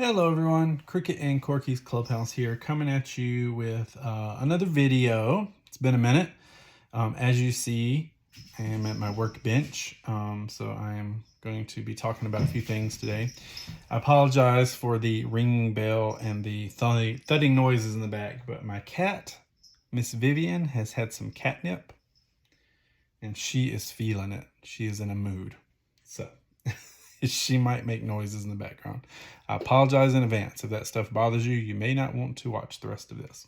Hello everyone, Cricket and Corky's Clubhouse here, coming at you with another video. It's been a minute. As you see, I am at my workbench, so I am going to be talking about a few things today. I apologize for the ringing bell and the thudding noises in the back, but my cat, Miss Vivian, has had some catnip, and she is feeling it. She is in a mood, so she might make noises in the background. I apologize in advance. If that stuff bothers you, you may not want to watch the rest of this.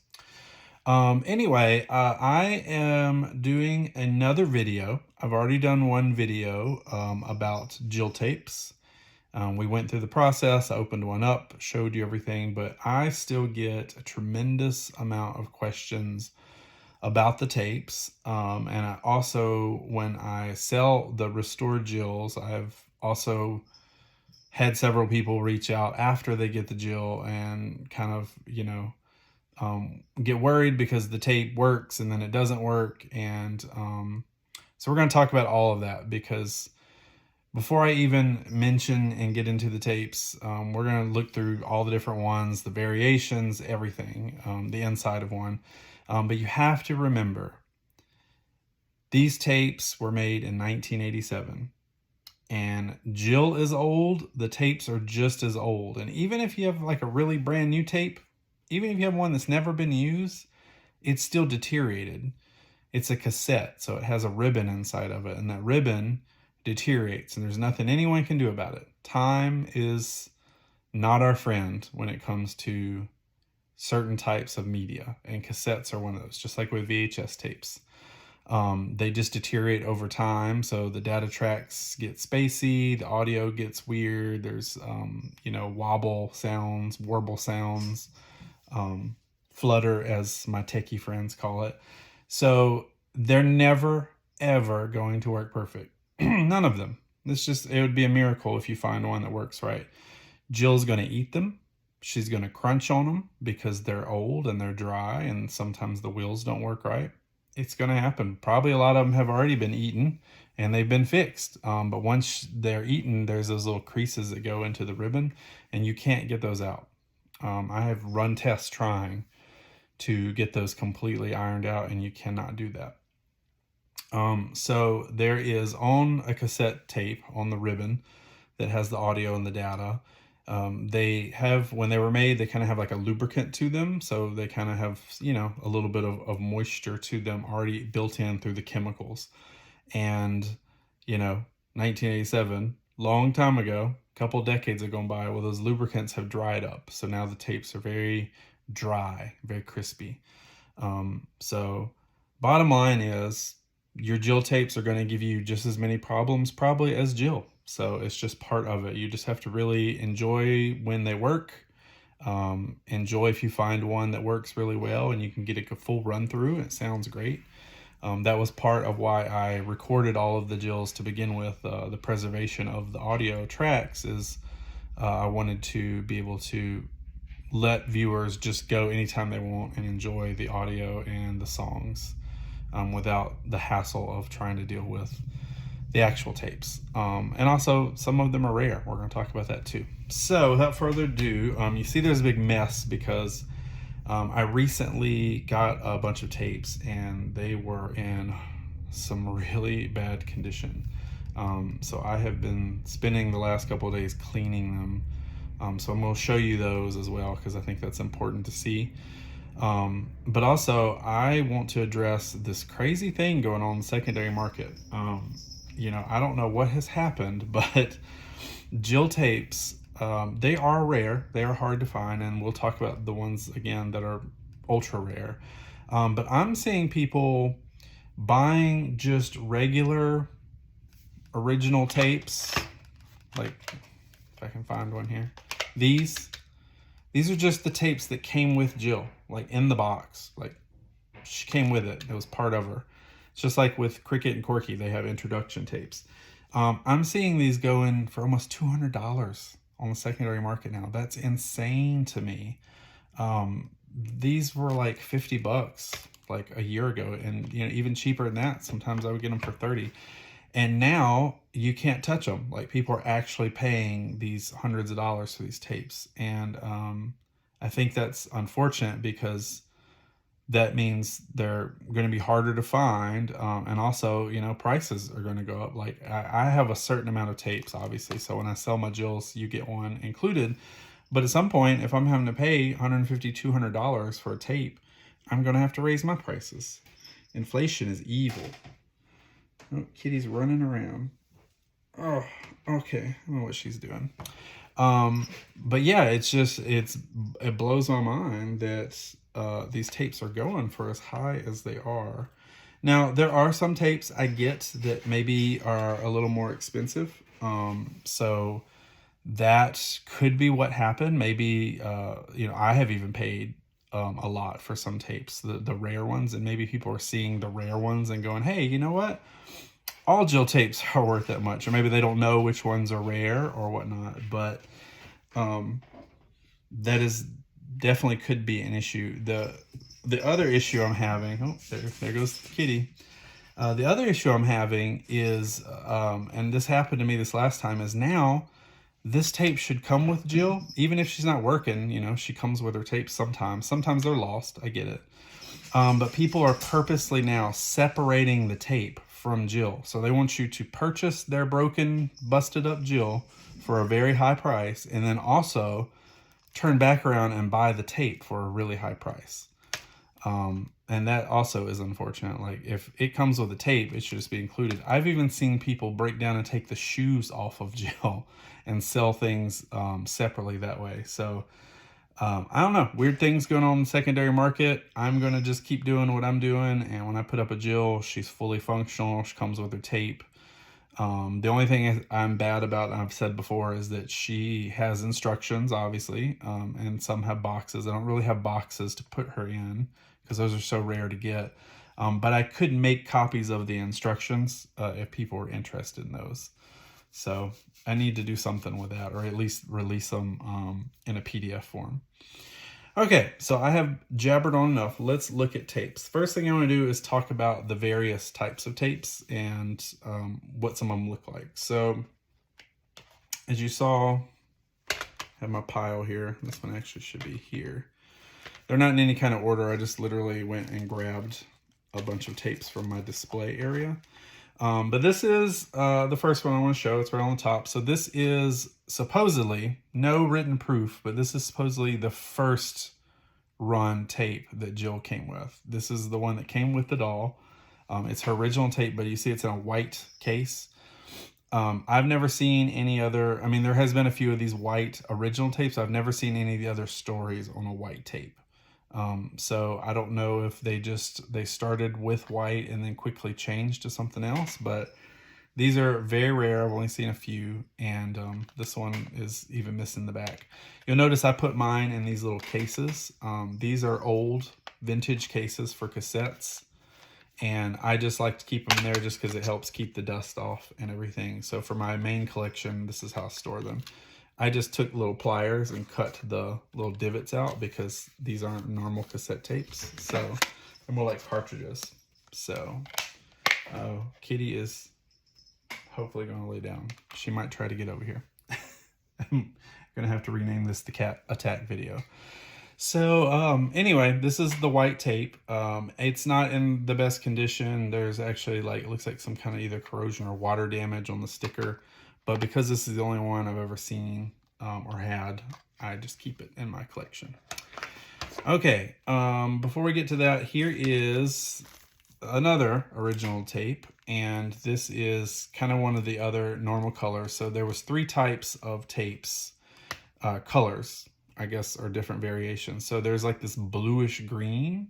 Anyway, I am doing another video. I've already done one video about Jill tapes. We went through the process. I opened one up, showed you everything, but I still get a tremendous amount of questions about the tapes. And I also, when I sell the restored Jills, I've also had several people reach out after they get the Jill and kind of, get worried because the tape works and then it doesn't work. And so we're going to talk about all of that, because before I even mention and get into the tapes, we're going to look through all the different ones, the variations, everything, the inside of one. But you have to remember, these tapes were made in 1987. And Jill is old, the tapes are just as old. And even if you have like a really brand new tape, even if you have one that's never been used, it's still deteriorated. It's a cassette, so it has a ribbon inside of it, and that ribbon deteriorates, and there's nothing anyone can do about it. Time is not our friend when it comes to certain types of media, and cassettes are one of those, just like with VHS tapes. They just deteriorate over time, so the data tracks get spacey, the audio gets weird, there's wobble sounds, warble sounds, flutter, as my techie friends call it. So they're never ever going to work perfect. None of them. It would be a miracle if you find one that works right. Jill's going to eat them. She's going to crunch on them because they're old and they're dry, and sometimes the wheels don't work right. It's going to happen. Probably a lot of them have already been eaten and they've been fixed. But once they're eaten, there's those little creases that go into the ribbon and you can't get those out. I have run tests trying to get those completely ironed out, and you cannot do that. So there is, on a cassette tape, on the ribbon that has the audio and the data, they have, when they were made, they kind of have like a lubricant to them. So they kind of have, a little bit of moisture to them already built in through the chemicals. And, 1987, long time ago, a couple decades have gone by, well, those lubricants have dried up. So now the tapes are very dry, very crispy. So bottom line is, your Jill tapes are going to give you just as many problems probably as Jill. So it's just part of it. You just have to really enjoy when they work. Enjoy if you find one that works really well and you can get a full run through and it sounds great. That was part of why I recorded all of the Jills to begin with. The preservation of the audio tracks is I wanted to be able to let viewers just go anytime they want and enjoy the audio and the songs without the hassle of trying to deal with the actual tapes. And also, some of them are rare. We're going to talk about that too. So without further ado, you see there's a big mess because I recently got a bunch of tapes and they were in some really bad condition. So I have been spending the last couple of days cleaning them. So I'm going to show you those as well, because I think that's important to see. But also, I want to address this crazy thing going on in the secondary market. I don't know what has happened, but Jill tapes, they are rare. They are hard to find, and we'll talk about the ones, again, that are ultra rare. But I'm seeing people buying just regular original tapes, like, if I can find one here. These are just the tapes that came with Jill, like in the box. Like, she came with it. It was part of her. It's just like with Cricket and Corky, they have introduction tapes. I'm seeing these going for almost $200 on the secondary market now. That's insane to me. These were like $50 like a year ago, and even cheaper than that. Sometimes I would get them for 30. And now you can't touch them. Like, people are actually paying these hundreds of dollars for these tapes. And I think that's unfortunate, because that means they're going to be harder to find. And also, you know, prices are going to go up. Like, I have a certain amount of tapes, obviously. So when I sell my Jills, you get one included. But at some point, if I'm having to pay $150, $200 for a tape, I'm going to have to raise my prices. Inflation is evil. Oh, Kitty's running around. Oh, okay. I don't know what she's doing. But yeah, it blows my mind that these tapes are going for as high as they are. Now, there are some tapes I get that maybe are a little more expensive. So that could be what happened. Maybe, you know, I have even paid a lot for some tapes, the rare ones, and maybe people are seeing the rare ones and going, hey, you know what? All Jill tapes are worth that much. Or maybe they don't know which ones are rare or whatnot, but that is definitely could be an issue. The other issue I'm having, oh, there goes Kitty. The other issue I'm having is, and this happened to me this last time, is now this tape should come with Jill, even if she's not working. You know, she comes with her tapes sometimes. Sometimes they're lost. I get it. But people are purposely now separating the tape from Jill. So they want you to purchase their broken, busted up Jill for a very high price, and then also turn back around and buy the tape for a really high price. And that also is unfortunate. Like, if it comes with a tape, it should just be included. I've even seen people break down and take the shoes off of Jill and sell things separately that way. So I don't know. Weird things going on in the secondary market. I'm going to just keep doing what I'm doing. And when I put up a Jill, she's fully functional. She comes with her tape. The only thing I'm bad about, and I've said before, is that she has instructions, obviously, and some have boxes. I don't really have boxes to put her in because those are so rare to get. But I could make copies of the instructions if people were interested in those. So I need to do something with that, or at least release them in a PDF form. Okay, so I have jabbered on enough. Let's look at tapes. First thing I want to do is talk about the various types of tapes and what some of them look like. So as you saw, I have my pile here. This one actually should be here. They're not in any kind of order. I just literally went and grabbed a bunch of tapes from my display area. But this is the first one I want to show. It's right on the top. So this is supposedly, no written proof, but this is supposedly the first run tape that Jill came with. This is the one that came with the doll. It's her original tape, but you see it's in a white case. I've never seen any other, I mean, there has been a few of these white original tapes. I've never seen any of the other stories on a white tape. So I don't know if they started with white and then quickly changed to something else, but these are very rare. I've only seen a few, and this one is even missing the back. You'll notice I put mine in these little cases. These are old vintage cases for cassettes, and I just like to keep them there just because it helps keep the dust off and everything. So for my main collection, this is how I store them. I just took little pliers and cut the little divots out because these aren't normal cassette tapes. So they're more like cartridges. So Kitty is hopefully going to lay down. She might try to get over here. I'm going to have to rename this the cat attack video. So anyway, this is the white tape. It's not in the best condition. There's actually it looks like some kind of either corrosion or water damage on the sticker. But because this is the only one I've ever seen or had, I just keep it in my collection. Okay, before we get to that, here is another original tape. And this is kind of one of the other normal colors. So there was 3 types of tapes, colors, I guess, or different variations. So there's like this bluish green.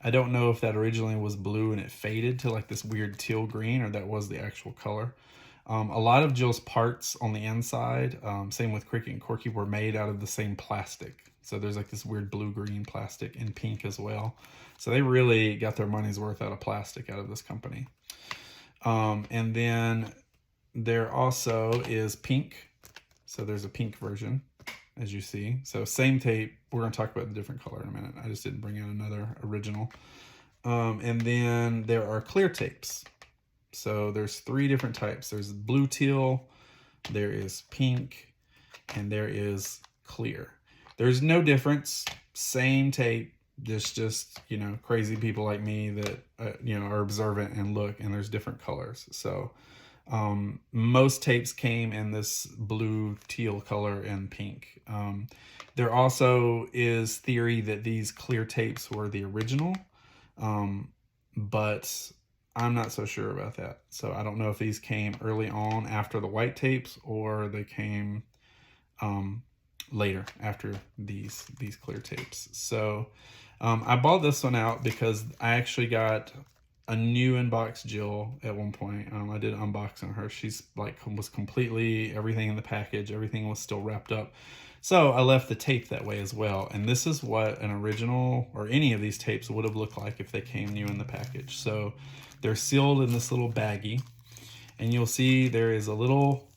I don't know if that originally was blue and it faded to like this weird teal green, or that was the actual color. A lot of Jill's parts on the inside, same with Cricket and Corky, were made out of the same plastic. So there's like this weird blue-green plastic and pink as well. So they really got their money's worth out of plastic out of this company. And then there also is pink. So there's a pink version, as you see. So same tape. We're going to talk about the different color in a minute. I just didn't bring out another original. And then there are clear tapes. So there's 3 different types. There's blue teal, there is pink, and there is clear. There's no difference, same tape, just you know, crazy people like me that you know, are observant and look, and there's different colors. So most tapes came in this blue, teal color and pink. There also is theory that these clear tapes were the original, but I'm not so sure about that. So I don't know if these came early on after the white tapes, or they came later after these clear tapes. So I bought this one out because I actually got a new inbox Jill at one point. I did an unboxing her. She's like, was completely, everything in the package, everything was still wrapped up. So I left the tape that way as well. And this is what an original, or any of these tapes, would have looked like if they came new in the package. So they're sealed in this little baggie, and you'll see there is a little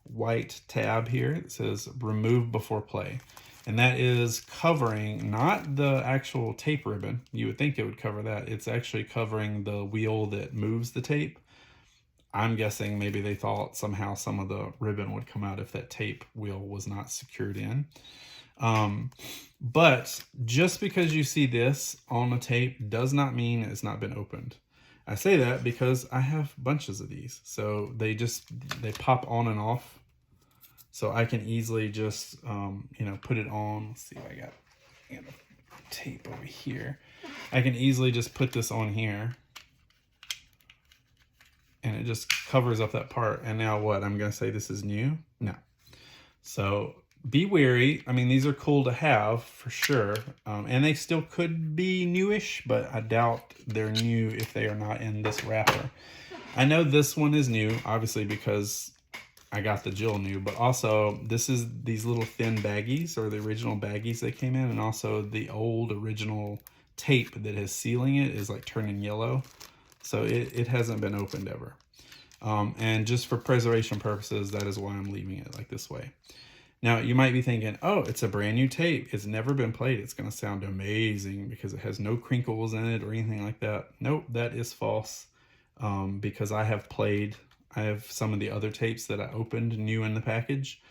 white tab here that says remove before play. And that is covering not the actual tape ribbon. You would think it would cover that. It's actually covering the wheel that moves the tape. I'm guessing maybe they thought somehow some of the ribbon would come out if that tape wheel was not secured in. But just because you see this on a tape does not mean it's not been opened. I say that because I have bunches of these. So they pop on and off. So I can easily just, you know, put it on. Let's see if I got tape over here. I can easily just put this on here, and it just covers up that part. And now what? I'm going to say this is new? No. So be wary. I mean, these are cool to have for sure. And they still could be newish, but I doubt they're new if they are not in this wrapper. I know this one is new, obviously, because I got the Jill new, but also this is these little thin baggies, or the original baggies that came in, and also the old original tape that is sealing it is like turning yellow. So it hasn't been opened ever. And just for preservation purposes, that is why I'm leaving it like this way. Now you might be thinking, oh, it's a brand new tape. It's never been played. It's going to sound amazing because it has no crinkles in it or anything like that. Nope, that is false. Because I have some of the other tapes that I opened new in the package,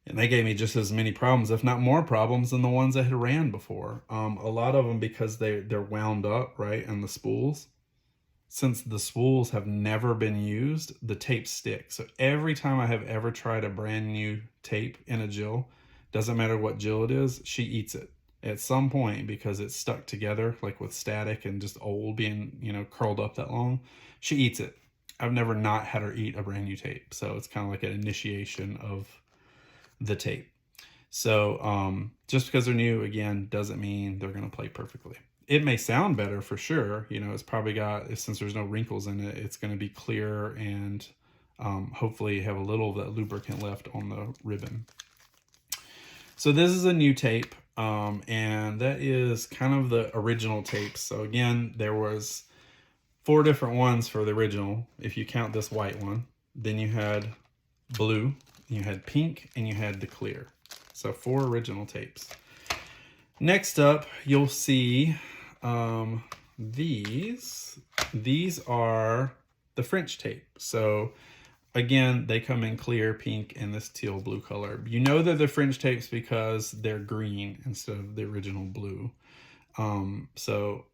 and they gave me just as many problems, if not more problems, than the ones that had ran before. A lot of them because they're wound up, right, and the spools. Since the spools have never been used, the tape sticks. So every time I have ever tried a brand new tape in a Jill, doesn't matter what Jill it is, she eats it at some point because it's stuck together, like with static and just old being, you know, curled up that long. She eats it. I've never not had her eat a brand new tape. So it's kind of like an initiation of the tape. So just because they're new, again, doesn't mean they're going to play perfectly. It may sound better for sure. You know, it's probably got, since there's no wrinkles in it, it's going to be clear and hopefully have a little of that lubricant left on the ribbon. So this is a new tape, and that is kind of the original tape. So again, there was 4 different ones for the original, if you count this white one. Then you had blue, you had pink, and you had the clear. So 4 original tapes. Next up, you'll see these. These are the French tape. So again, they come in clear, pink, and this teal blue color. You know they're the French tapes because they're green instead of the original blue. So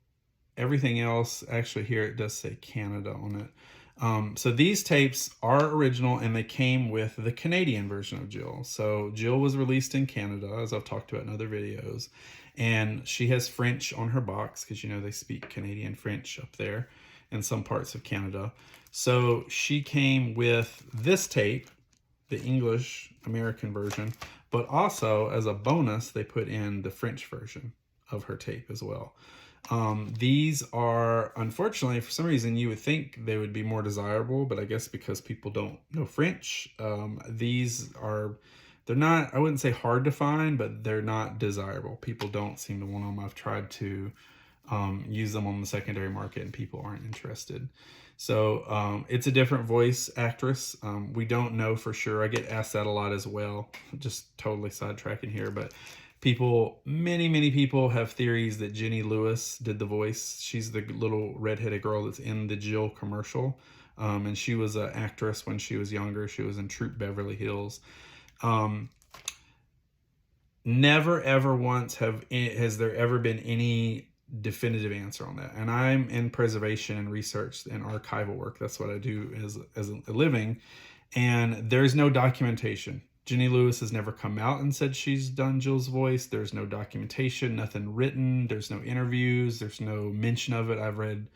everything else, actually here it does say Canada on it. So these tapes are original, and they came with the Canadian version of Jill. So Jill was released in Canada, as I've talked about in other videos, and she has French on her box because, you know, they speak Canadian French up there in some parts of Canada. So she came with this tape, the English American version, but also as a bonus, they put in the French version of her tape as well. These are, unfortunately, for some reason, you would think they would be more desirable, but I guess because people don't know French, they're not, I wouldn't say hard to find, but they're not desirable. People don't seem to want them. I've tried to use them on the secondary market, and people aren't interested. So it's a different voice actress. We don't know for sure. I get asked that a lot as well. Just totally sidetracking here, but many people have theories that Jenny Lewis did the voice. She's the little redheaded girl that's in the Jill commercial. And she was an actress when she was younger. She was in Troop Beverly Hills. Um, Never ever once has there ever been any definitive answer on that. And I'm in preservation and research and archival work. That's what I do as a living. And there's no documentation. Jenny Lewis has never come out and said she's done Jill's voice. There's no documentation, nothing written. There's no interviews. There's no mention of it. I've read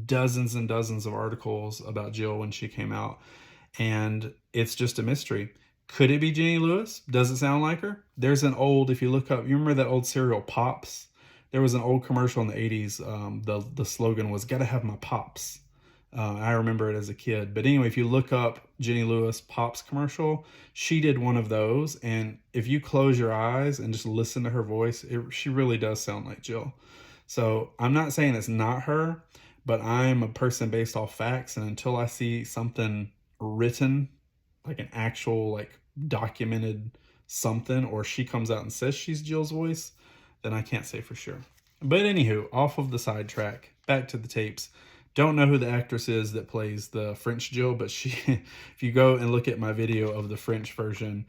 dozens and dozens of articles about Jill when she came out, and it's just a mystery. Could it be Jenny Lewis? Does it sound like her? There's an old, if you look up, you remember that old cereal Pops? There was an old commercial in the 80s. The slogan was, "Gotta have my Pops." I remember it as a kid. But anyway, if you look up Jenny Lewis Pops commercial, she did one of those. And if you close your eyes and just listen to her voice, she really does sound like Jill. So I'm not saying it's not her, but I'm a person based off facts. And until I see something written, like an actual, like documented something, or she comes out and says she's Jill's voice, then I can't say for sure. But anywho, off of the sidetrack, back to the tapes. Don't know who the actress is that plays the French Jill, but she, if you go and look at my video of the French version,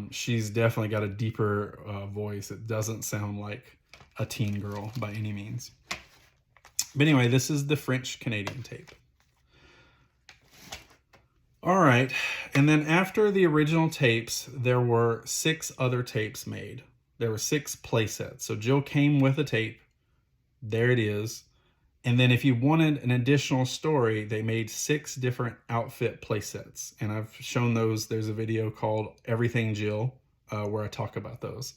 she's definitely got a deeper voice. It doesn't sound like a teen girl by any means. But anyway, this is the French Canadian tape. All right, and then after the original tapes, there were 6 other tapes made. There were 6 play sets. So Jill came with a tape. There it is. And then if you wanted an additional story, they made 6 different outfit play sets. And I've shown those. There's a video called Everything Jill where I talk about those.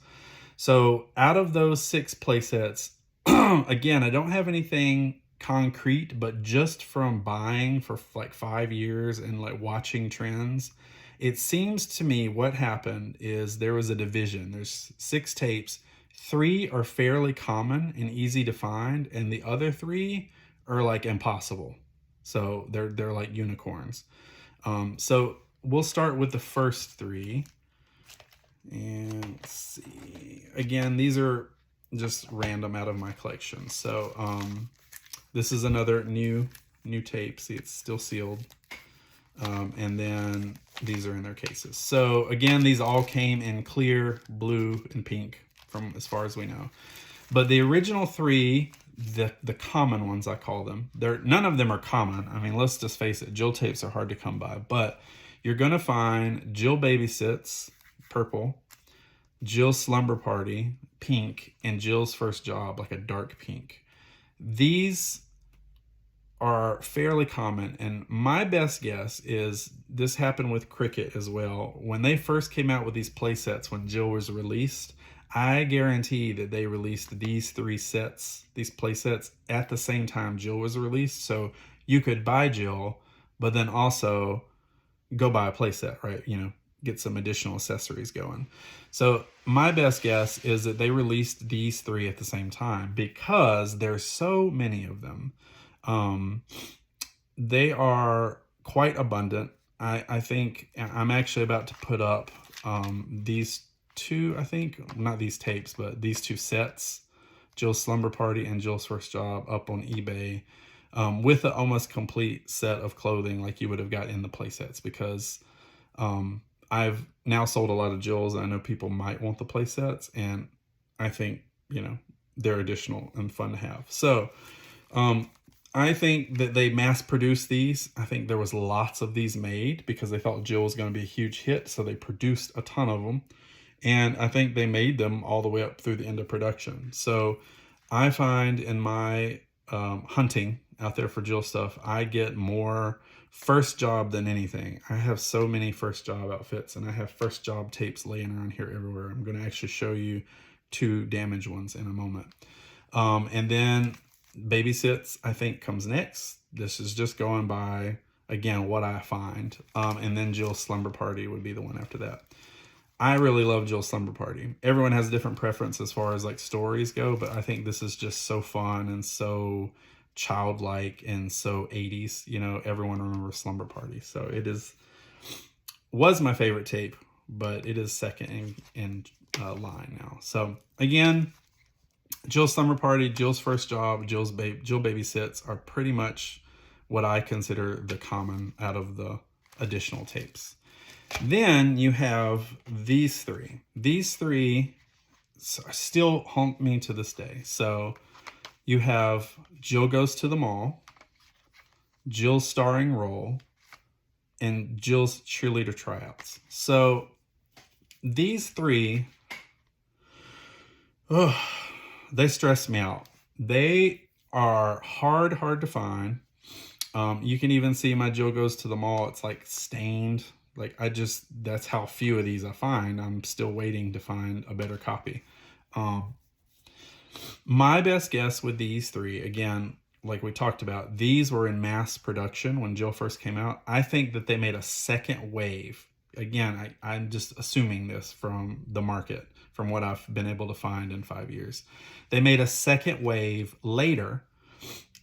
So out of those 6 play sets, again, I don't have anything concrete, but just from buying for like 5 years and like watching trends, it seems to me what happened is there was a division. There's 6 tapes. 3 are fairly common and easy to find, and the other 3 are like impossible. So they're like unicorns. So we'll start with the first 3. And let's see. Again, these are just random out of my collection. So this is another new tape. See, it's still sealed. And then these are in their cases. So again, these all came in clear, blue, and pink from as far as we know. But the original 3, the common ones, I call them, none of them are common. I mean, let's just face it, Jill tapes are hard to come by. But you're going to find Jill Babysits, purple, Jill's Slumber Party, pink, and Jill's First Job, like a dark pink. These are fairly common, and my best guess is this happened with Cricket as well. When they first came out with these play sets, when Jill was released, I guarantee that they released these 3 sets, these play sets, at the same time Jill was released. So you could buy Jill, but then also go buy a play set, right? You know, get some additional accessories going. So my best guess is that they released these 3 at the same time because there's so many of them. They are quite abundant. I think I'm actually about to put up these 2, I think, not these tapes, but these 2 sets, Jill's Slumber Party and Jill's First Job, up on eBay with an almost complete set of clothing like you would have got in the play sets, because I've now sold a lot of Jill's, and I know people might want the play sets, and I think, you know, they're additional and fun to have. So I think that they mass produced these. I think there was lots of these made because they thought Jill was going to be a huge hit, so they produced a ton of them. And I think they made them all the way up through the end of production. So I find in my hunting out there for Jill stuff, I get more First Job than anything. I have so many First Job outfits, and I have First Job tapes laying around here everywhere. I'm going to actually show you 2 damaged ones in a moment. And then Babysits, I think, comes next. This is just going by, again, what I find. And then Jill's Slumber Party would be the one after that. I really love Jill's Slumber Party. Everyone has a different preference as far as like stories go, but I think this is just so fun and so childlike and so 80s. You know, everyone remembers Slumber Party. So it was my favorite tape, but it is second in line now. So again, Jill's Slumber Party, Jill's First Job, Jill Babysits are pretty much what I consider the common out of the additional tapes. Then you have these three. These three still haunt me to this day. So you have Jill Goes to the Mall, Jill's Starring Role, and Jill's Cheerleader Tryouts. So these three, they stress me out. They are hard to find. You can even see my Jill Goes to the Mall. It's like stained. Like that's how few of these I find. I'm still waiting to find a better copy. My best guess with these three, again, like we talked about, these were in mass production when Jill first came out. I think that they made a second wave. Again, I'm just assuming this from the market, from what I've been able to find in 5 years. They made a second wave later,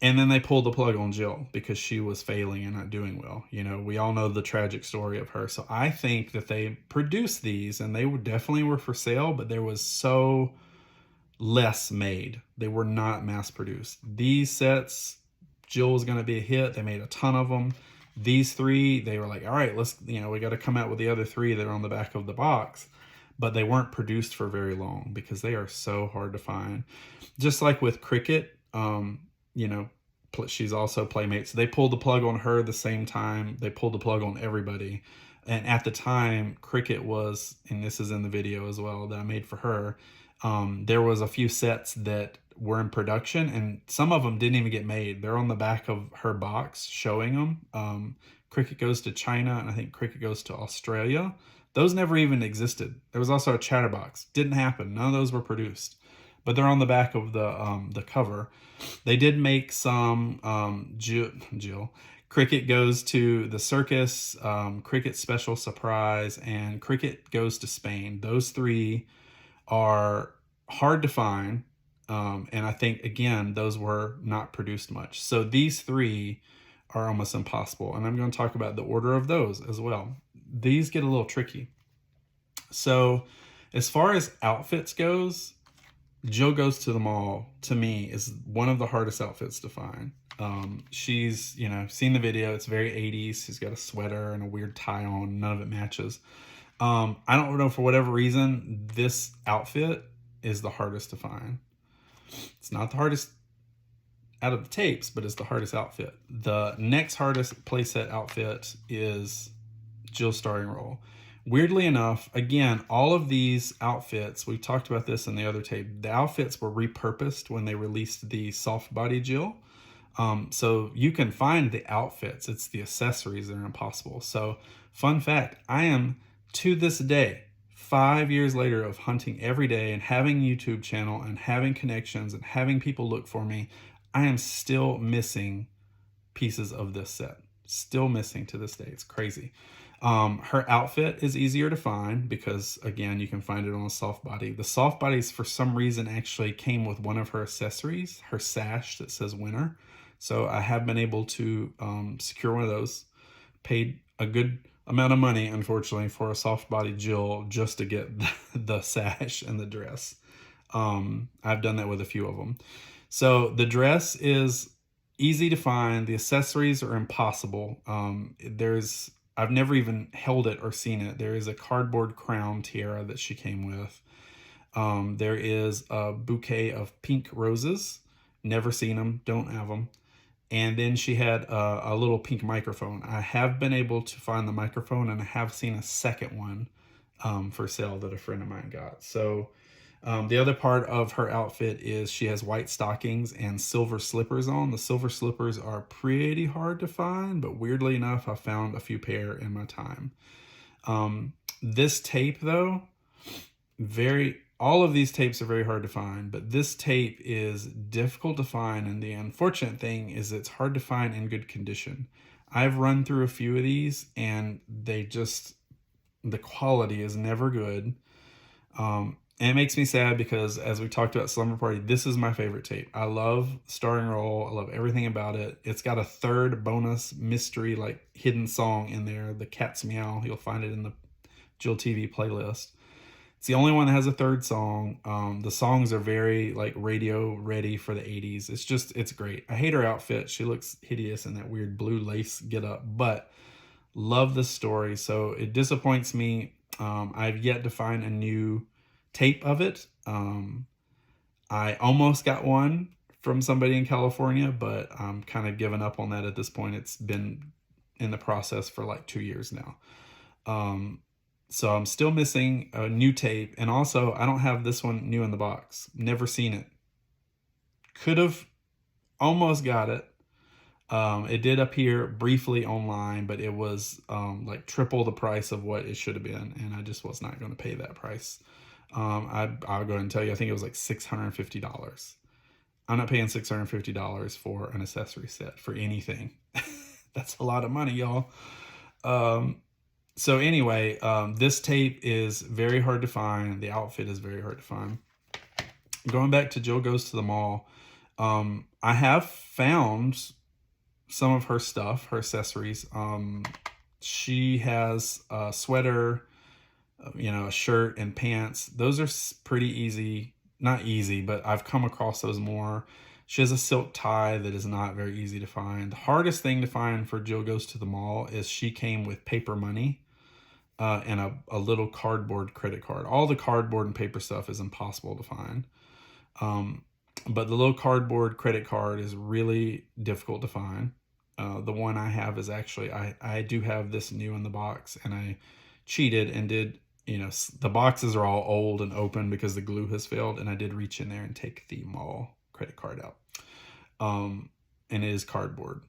and then they pulled the plug on Jill because she was failing and not doing well. You know, we all know the tragic story of her. So I think that they produced these, and they definitely were for sale, but there was so less made. They were not mass produced. These sets, Jill was going to be a hit. They made a ton of them. These three, they were like, all right, we got to come out with the other three that are on the back of the box. But they weren't produced for very long because they are so hard to find. Just like with Cricket, she's also Playmates. They pulled the plug on her the same time they pulled the plug on everybody. And at the time, Cricket was, and this is in the video as well that I made for her, there was a few sets that were in production, and some of them didn't even get made. They're on the back of her box showing them. Cricket Goes to China, and I think Cricket Goes to Australia. Those never even existed. There was also a Chatterbox. Didn't happen. None of those were produced. But they're on the back of the cover. They did make some Jill. Cricket Goes to the Circus, Cricket Special Surprise, and Cricket Goes to Spain. Those three are hard to find. And I think, again, those were not produced much. So these three are almost impossible. And I'm going to talk about the order of those as well. These get a little tricky. So as far as outfits goes, Jill Goes to the Mall, to me, is one of the hardest outfits to find. She's, seen the video. It's very 80s. She's got a sweater and a weird tie on. None of it matches. I don't know, for whatever reason, this outfit is the hardest to find. It's not the hardest out of the tapes, but it's the hardest outfit. The next hardest playset outfit is Jill's Starring Role. Weirdly enough, again, all of these outfits, we talked about this in the other tape, the outfits were repurposed when they released the soft body Jill. So you can find the outfits, it's the accessories that are impossible. So fun fact, I am, to this day, 5 years later of hunting every day and having a YouTube channel and having connections and having people look for me, I am still missing pieces of this set. Still missing to this day. It's crazy. Her outfit is easier to find because, again, you can find it on a soft body. The soft bodies, for some reason, actually came with one of her accessories, her sash that says winner. So I have been able to secure one of those. Paid a good amount of money, unfortunately, for a soft body Jill just to get the sash and the dress. I've done that with a few of them. So the dress is easy to find. The accessories are impossible. I've never even held it or seen it. There is a cardboard crown tiara that she came with. There is a bouquet of pink roses. Never seen them, don't have them. And then she had a little pink microphone. I have been able to find the microphone, and I have seen a second one for sale that a friend of mine got. So the other part of her outfit is she has white stockings and silver slippers on. The silver slippers are pretty hard to find, but weirdly enough, I found a few pair in my time. This tape, though, all of these tapes are very hard to find, but this tape is difficult to find, and the unfortunate thing is it's hard to find in good condition. I've run through a few of these, and the quality is never good. And it makes me sad because, as we talked about Slumber Party, this is my favorite tape. I love Starring Role. I love everything about it. It's got a third bonus mystery, like hidden song in there, the Cat's Meow. You'll find it in the Jill TV playlist. It's the only one that has a third song. The songs are very like radio ready for the 80s. It's great. I hate her outfit. She looks hideous in that weird blue lace get up, but love the story. So it disappoints me. I've yet to find a new tape of it. I almost got one from somebody in California, but I'm kind of giving up on that at this point. It's been in the process for like 2 years now. So I'm still missing a new tape. And also, I don't have this one new in the box. Never seen it. Could have almost got it. It did appear briefly online, but it was like triple the price of what it should have been. And I just was not going to pay that price. I'll go ahead and tell you, I think it was like $650. I'm not paying $650 for an accessory set for anything. That's a lot of money, y'all. So anyway, this tape is very hard to find. The outfit is very hard to find. Going back to Jill Goes to the Mall, I have found some of her stuff, her accessories. She has a sweater, a shirt and pants. Those are pretty easy. Not easy, but I've come across those more. She has a silk tie that is not very easy to find. The hardest thing to find for Jill Goes to the Mall is she came with paper money and a little cardboard credit card. All the cardboard and paper stuff is impossible to find. But the little cardboard credit card is really difficult to find. The one I have is actually, I do have this new in the box, and I cheated and did, the boxes are all old and open because the glue has failed, and I did reach in there and take the mall credit card out. And it is cardboard.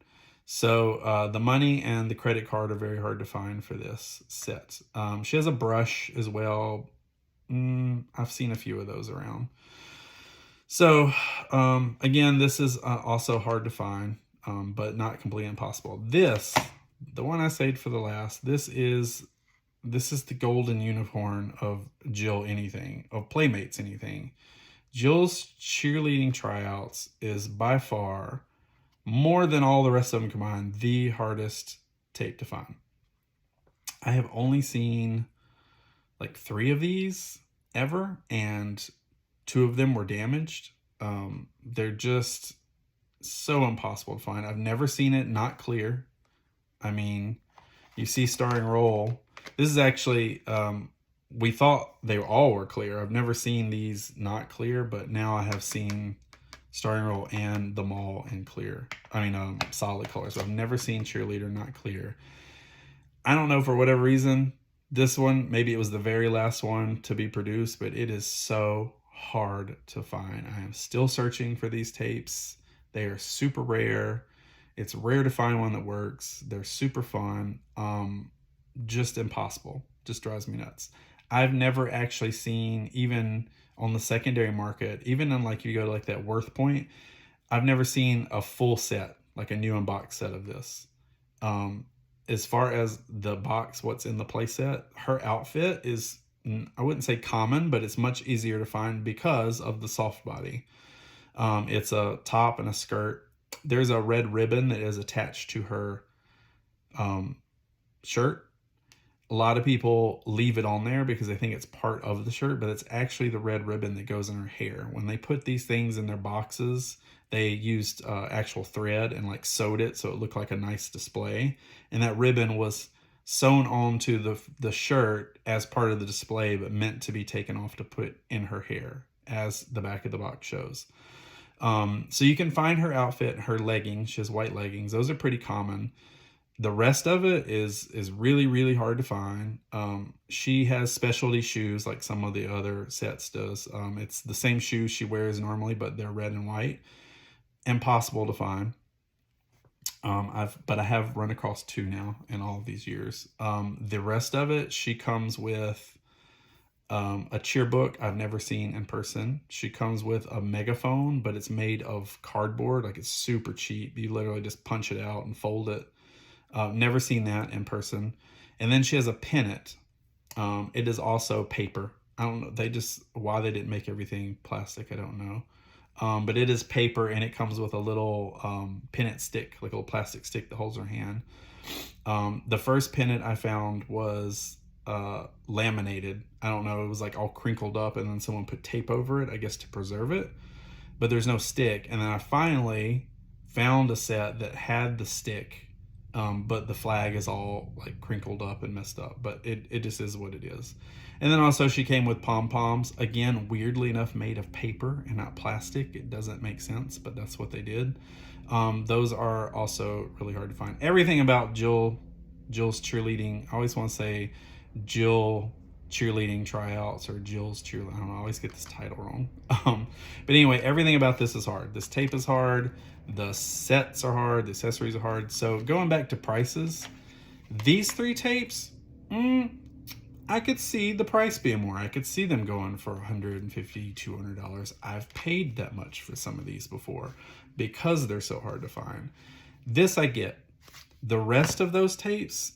So the money and the credit card are very hard to find for this set. She has a brush as well. I've seen a few of those around. So again, this is also hard to find, but not completely impossible. The one I saved for the last, this is the golden unicorn of Jill anything, of Playmates anything. Jill's cheerleading tryouts is by far, more than all the rest of them combined, the hardest tape to find. I have only seen like 3 of these ever, and 2 of them were damaged. They're just so impossible to find. I've never seen it not clear. I mean, you see starring roll. This is actually, we thought they all were clear. I've never seen these not clear, but now I have seen starring roll and the mall in clear. Solid color. So I've never seen cheerleader not clear. I don't know, for whatever reason, this one, maybe it was the very last one to be produced, but it is so hard to find. I am still searching for these tapes. They are super rare. It's rare to find one that works. They're super fun. Just impossible. Just drives me nuts. I've never actually seen, even on the secondary market, even in like, you go to like that Worth Point, I've never seen a full set, like a new unboxed set of this. As far as the box, what's in the playset, her outfit is, I wouldn't say common, but it's much easier to find because of the soft body. It's a top and a skirt. There's a red ribbon that is attached to her shirt. A lot of people leave it on there because they think it's part of the shirt, but it's actually the red ribbon that goes in her hair. When they put these things in their boxes, they used actual thread and like sewed it so it looked like a nice display. And that ribbon was sewn onto the shirt as part of the display, but meant to be taken off to put in her hair, as the back of the box shows. So you can find her outfit, her leggings. She has white leggings. Those are pretty common. The rest of it is really, really hard to find. She has specialty shoes like some of the other sets does. It's the same shoes she wears normally, but they're red and white. Impossible to find. But I have run across 2 now in all of these years. The rest of it, she comes with a cheer book I've never seen in person. She comes with a megaphone, but it's made of cardboard. Like, it's super cheap. You literally just punch it out and fold it. Never seen that in person. And then she has a pennant. It is also paper. I don't know. Why they didn't make everything plastic, I don't know. But it is paper, and it comes with a little pennant stick, like a little plastic stick that holds her hand. The first pennant I found was laminated. I don't know, it was like all crinkled up and then someone put tape over it, I guess to preserve it, but there's no stick. And then I finally found a set that had the stick, but the flag is all like crinkled up and messed up, but it just is what it is. And then also she came with pom-poms, again, weirdly enough, made of paper and not plastic. It doesn't make sense, but that's what they did. Those are also really hard to find. Everything about Jill's cheerleading, I always want to say Jill cheerleading tryouts or Jill's cheerleading. I don't know, I always get this title wrong. But anyway, everything about this is hard. This tape is hard. The sets are hard. The accessories are hard. So going back to prices, these 3 tapes, I could see the price being more. I could see them going for $150, $200. I've paid that much for some of these before because they're so hard to find. This I get. The rest of those tapes,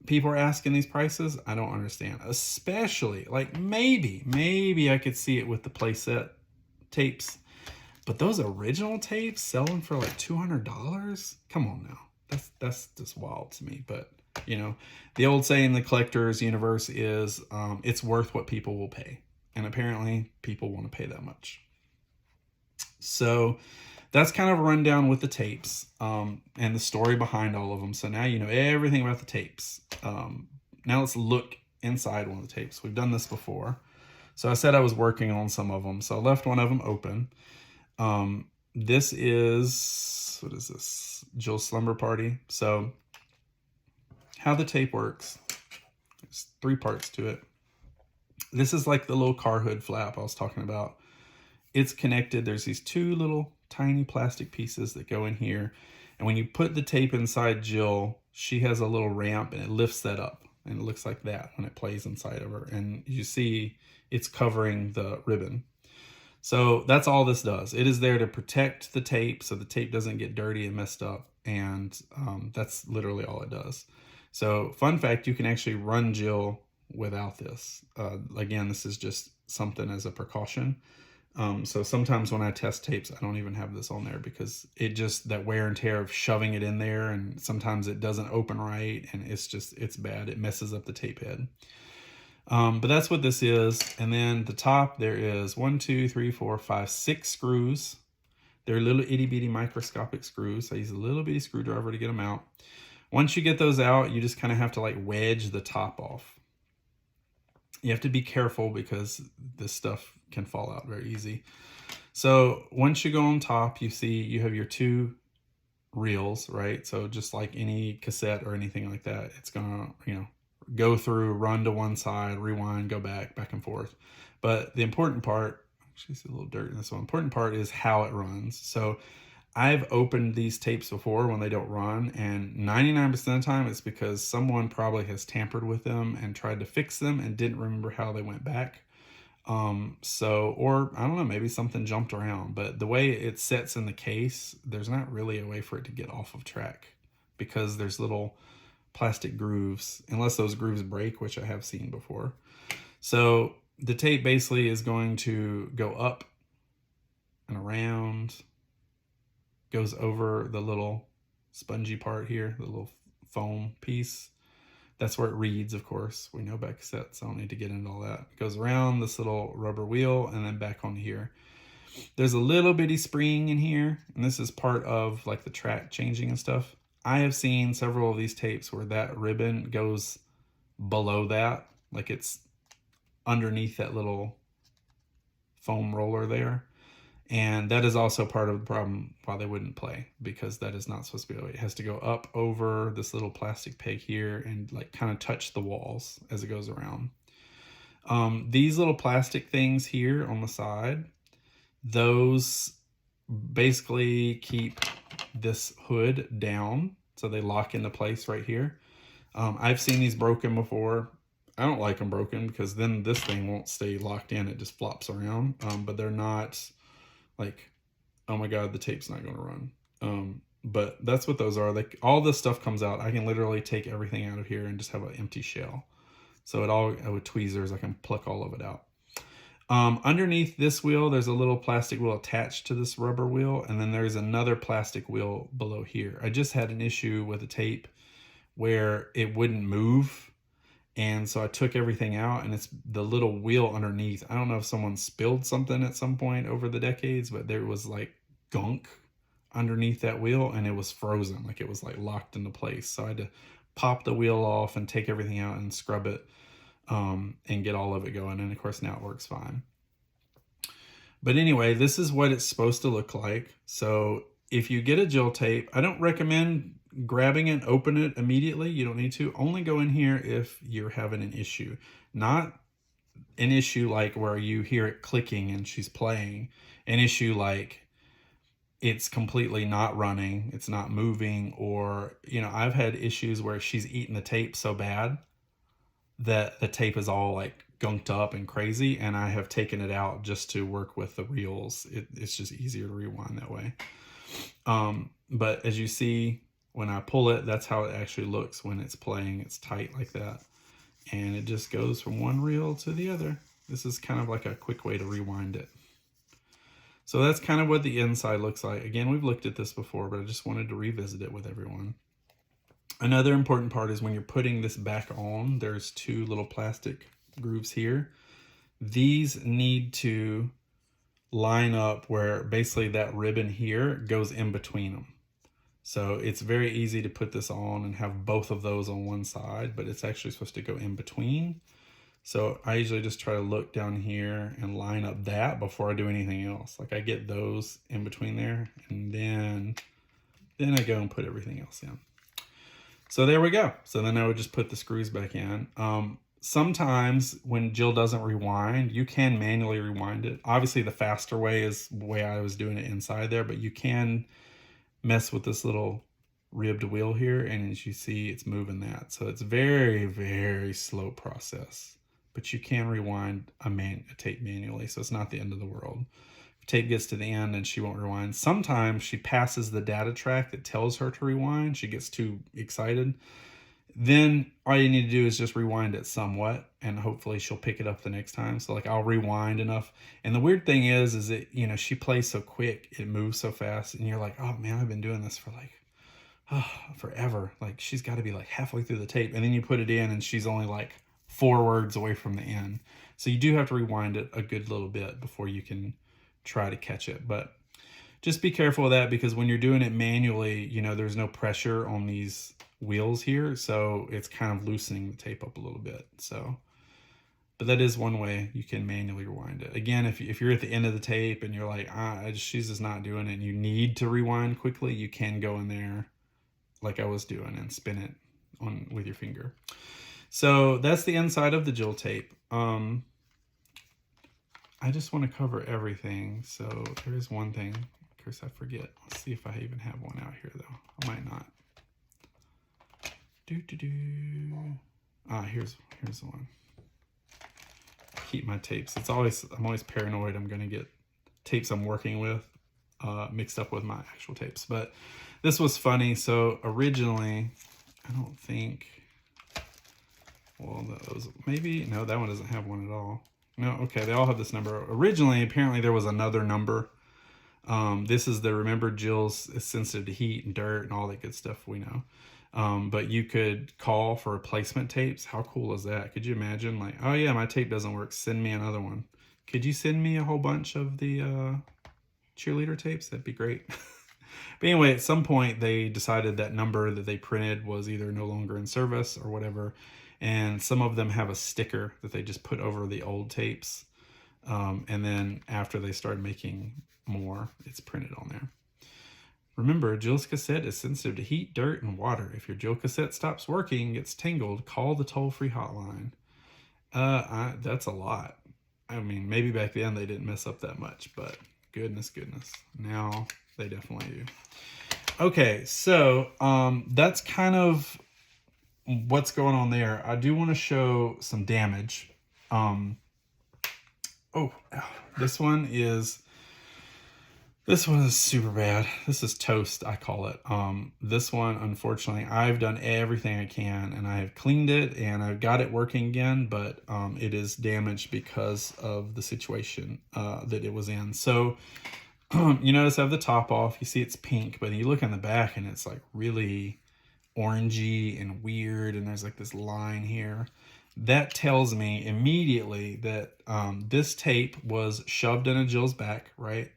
people are asking these prices. I don't understand. Especially, like maybe I could see it with the Playset tapes. But those original tapes selling for like $200? Come on now. That's just wild to me. But, you know, the old saying in the collector's universe is it's worth what people will pay. And apparently people want to pay that much. So that's kind of a rundown with the tapes and the story behind all of them. So now you know everything about the tapes. Now let's look inside one of the tapes. We've done this before. So I said I was working on some of them. So I left one of them open. This is, what is this? Jill's Slumber Party. So how the tape works, there's 3 parts to it. This is like the little car hood flap I was talking about. It's connected. There's these 2 little tiny plastic pieces that go in here. And when you put the tape inside Jill, she has a little ramp and it lifts that up. And it looks like that when it plays inside of her. And you see it's covering the ribbon. So that's all this does. It is there to protect the tape so the tape doesn't get dirty and messed up. And that's literally all it does. So fun fact, you can actually run Jill without this. Again, this is just something as a precaution. So sometimes when I test tapes, I don't even have this on there because it just, that wear and tear of shoving it in there, and sometimes it doesn't open right, and it's bad. It messes up the tape head. But that's what this is. And then the top, there is 1, 2, 3, 4, 5, 6 screws. They're little itty bitty microscopic screws. I use a little bitty screwdriver to get them out. Once you get those out, you just kind of have to like wedge the top off. You have to be careful because this stuff can fall out very easy. So once you go on top, you see you have your 2 reels, right? So just like any cassette or anything like that, it's gonna, you know, go through, run to one side, rewind, go back and forth. But the important part, actually see a little dirt in this one, important part is how it runs. So I've opened these tapes before when they don't run, and 99% of the time it's because someone probably has tampered with them and tried to fix them and didn't remember how they went back. Or I don't know, maybe something jumped around, but the way it sets in the case, there's not really a way for it to get off of track because there's little plastic grooves, unless those grooves break, which I have seen before. So the tape basically is going to go up and around, goes over the little spongy part here, the little foam piece. That's where it reads, of course. We know about cassettes, so I don't need to get into all that. It goes around this little rubber wheel and then back on here. There's a little bitty spring in here, and this is part of like the track changing and stuff. I have seen several of these tapes where that ribbon goes below that, like it's underneath that little foam roller there. And that is also part of the problem why they wouldn't play, because that is not supposed to be the way. It has to go up over this little plastic peg here and like kind of touch the walls as it goes around. These little plastic things here on the side, those basically keep this hood down, so they lock into place right here. I've seen these broken before. I don't like them broken because then this thing won't stay locked in. It just flops around. But they're not like, oh my God, the tape's not going to run. But that's what those are. Like all this stuff comes out. I can literally take everything out of here and just have an empty shell. So it all with tweezers, I can pluck all of it out. Underneath this wheel, there's a little plastic wheel attached to this rubber wheel, and then there's another plastic wheel below here. I just had an issue with a tape where it wouldn't move, And so I took everything out, and it's the little wheel underneath. I don't know if someone spilled something at some point over the decades, but there was like gunk underneath that wheel, and it was frozen, like it was like locked into place. So I had to pop the wheel off and take everything out and scrub it, and get all of it going. And of course now it works fine. But anyway, this is what it's supposed to look like. So if you get a Jill tape, I don't recommend grabbing it, open it immediately. You don't need to. Only go in here if you're having an issue. Not an issue like where you hear it clicking and she's playing. An issue like it's completely not running, it's not moving, or, you know, I've had issues where she's eaten the tape so bad that the tape is all like gunked up and crazy, and I have taken it out just to work with the reels. It's just easier to rewind that way. But as you see, when I pull it, that's how it actually looks when it's playing. It's tight like that, and it just goes from one reel to the other. This is kind of like a quick way to rewind it. So that's kind of what the inside looks like. Again, we've looked at this before, but I just wanted to revisit it with everyone. Another important part is when you're putting this back on, there's two little plastic grooves here. These need to line up where basically that ribbon here goes in between them. So it's very easy to put this on and have both of those on one side, but it's actually supposed to go in between. So I usually just try to look down here and line up that before I do anything else. Like I get those in between there, and then I go and put everything else in. So there we go. So then I would just put the screws back in. Sometimes when Jill doesn't rewind, you can manually rewind it. Obviously the faster way is the way I was doing it inside there, but you can mess with this little ribbed wheel here, and as you see, it's moving that. So it's very, very slow process, but you can rewind a tape manually, so it's not the end of the world. If tape gets to the end and she won't rewind, sometimes she passes the data track that tells her to rewind. She gets too excited. Then all you need to do is just rewind it somewhat, and hopefully she'll pick it up the next time. So like I'll rewind enough. And the weird thing is that, you know, she plays so quick, it moves so fast, and you're like, oh man, I've been doing this for like, forever. Like she's got to be like halfway through the tape, and then you put it in and she's only like 4 words away from the end. So you do have to rewind it a good little bit before you can try to catch it. But just be careful of that, because when you're doing it manually, you know, there's no pressure on these wheels here, so it's kind of loosening the tape up a little bit. So, but that is one way you can manually rewind it. Again, if you're at the end of the tape and you're like, she's just not doing it, and you need to rewind quickly, you can go in there like I was doing and spin it on with your finger. So that's the inside of the Jill tape. I just want to cover everything. So there's one thing. Of course, I forget. Let's see if I even have one out here, though. I might not. Here's the one. Keep my tapes. I'm always paranoid I'm going to get tapes I'm working with mixed up with my actual tapes. But this was funny. So originally, I don't think. Well, maybe no. That one doesn't have one at all. No, okay, they all have this number. Originally, apparently there was another number. This is the, remember Jill's is sensitive to heat and dirt and all that good stuff we know. But you could call for replacement tapes. How cool is that? Could you imagine, like, oh yeah, my tape doesn't work, send me another one. Could you send me a whole bunch of the cheerleader tapes? That'd be great. But anyway, at some point they decided that number that they printed was either no longer in service or whatever. And some of them have a sticker that they just put over the old tapes. And then after they started making more, it's printed on there. Remember, Jill's cassette is sensitive to heat, dirt, and water. If your Jill cassette stops working, gets tangled, call the toll-free hotline. That's a lot. I mean, maybe back then they didn't mess up that much, but goodness. Now they definitely do. Okay, so that's kind of what's going on there. I do want to show some damage. This one is super bad. This is toast, I call it. This one, unfortunately, I've done everything I can, and I have cleaned it, and I've got it working again, but it is damaged because of the situation that it was in. So you notice I have the top off. You see it's pink, but you look in the back, and it's like really orangey and weird, and there's like this line here. that tells me immediately that this tape was shoved into Jill's back, right?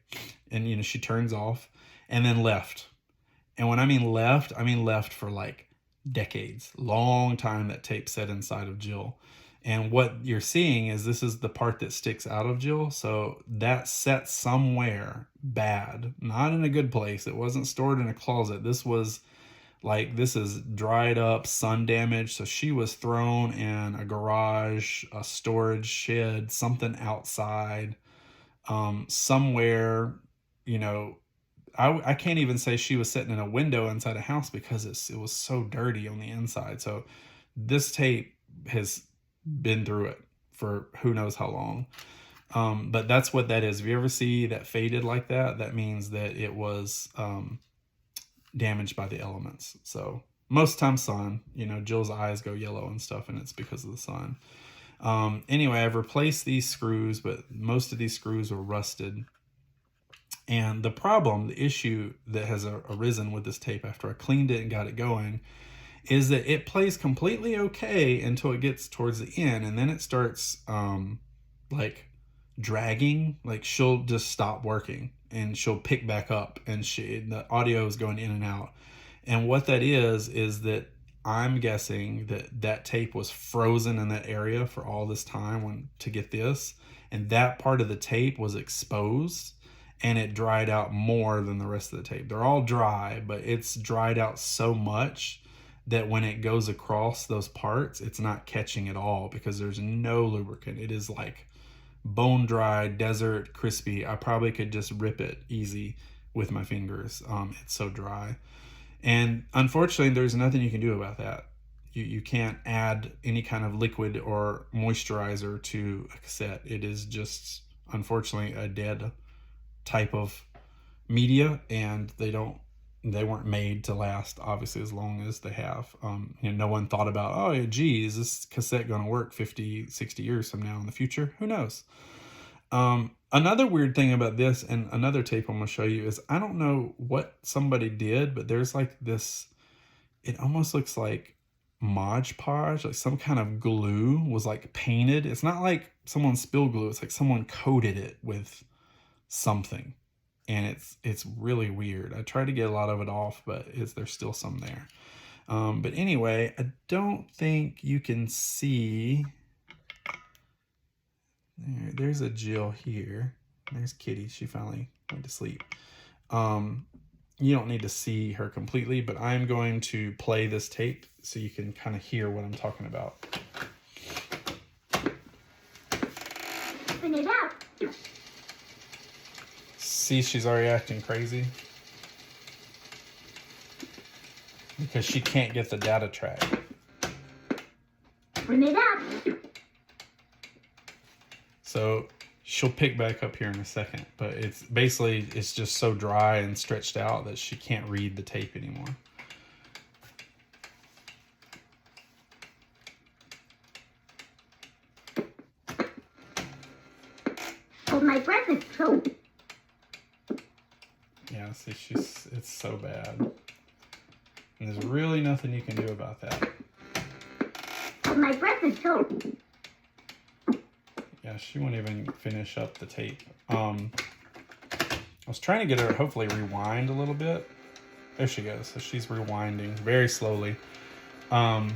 And, you know, she turns off and then left. And when I mean left for like decades, long time that tape sat inside of Jill. And what you're seeing is this is the part that sticks out of Jill. So that sat somewhere bad, not in a good place. It wasn't stored in a closet. This was like, this is dried up, sun damage. So she was thrown in a garage, a storage shed, something outside, somewhere, you know. I can't even say she was sitting in a window inside a house because it was so dirty on the inside. So this tape has been through it for who knows how long. But that's what that is. If you ever see that faded like that, that means that it was damaged by the elements. So most times sun, you know, Jill's eyes go yellow and stuff, and it's because of the sun. Anyway, I've replaced these screws, but most of these screws were rusted. And the problem, the issue that has arisen with this tape after I cleaned it and got it going, is that it plays completely okay until it gets towards the end, and then it starts like dragging. Like she'll just stop working and she'll pick back up, and the audio is going in and out. And what that is that I'm guessing that tape was frozen in that area for all this time to get this, and that part of the tape was exposed, and it dried out more than the rest of the tape. They're all dry, but it's dried out so much that when it goes across those parts, it's not catching at all because there's no lubricant. It is like bone dry, desert, crispy. I probably could just rip it easy with my fingers. It's so dry. And unfortunately, there's nothing you can do about that. You can't add any kind of liquid or moisturizer to a cassette. It is just, unfortunately, a dead type of media, and they weren't made to last obviously as long as they have. You know, no one thought about, oh gee, is this cassette going to work 50, 60 years from now in the future? Who knows? Another weird thing about this and another tape I'm going to show you is, I don't know what somebody did, but there's like this, it almost looks like Mod Podge, like some kind of glue was like painted. It's not like someone spilled glue. It's like someone coated it with something, and it's really weird. I tried to get a lot of it off, but there's still some there. But anyway, I don't think you can see. There's a Jill here. There's Kitty. She finally went to sleep. You don't need to see her completely, but I'm going to play this tape so you can kind of hear what I'm talking about. Open it up. See, she's already acting crazy because she can't get the data track. Open it up. So she'll pick back up here in a second, but it's just so dry and stretched out that she can't read the tape anymore. Hold my breath, it's so. Yeah, see, it's so bad. And there's really nothing you can do about that. Hold my breath, it's so. Yeah, she won't even finish up the tape. I was trying to get her to hopefully rewind a little bit. There she goes. So she's rewinding very slowly. So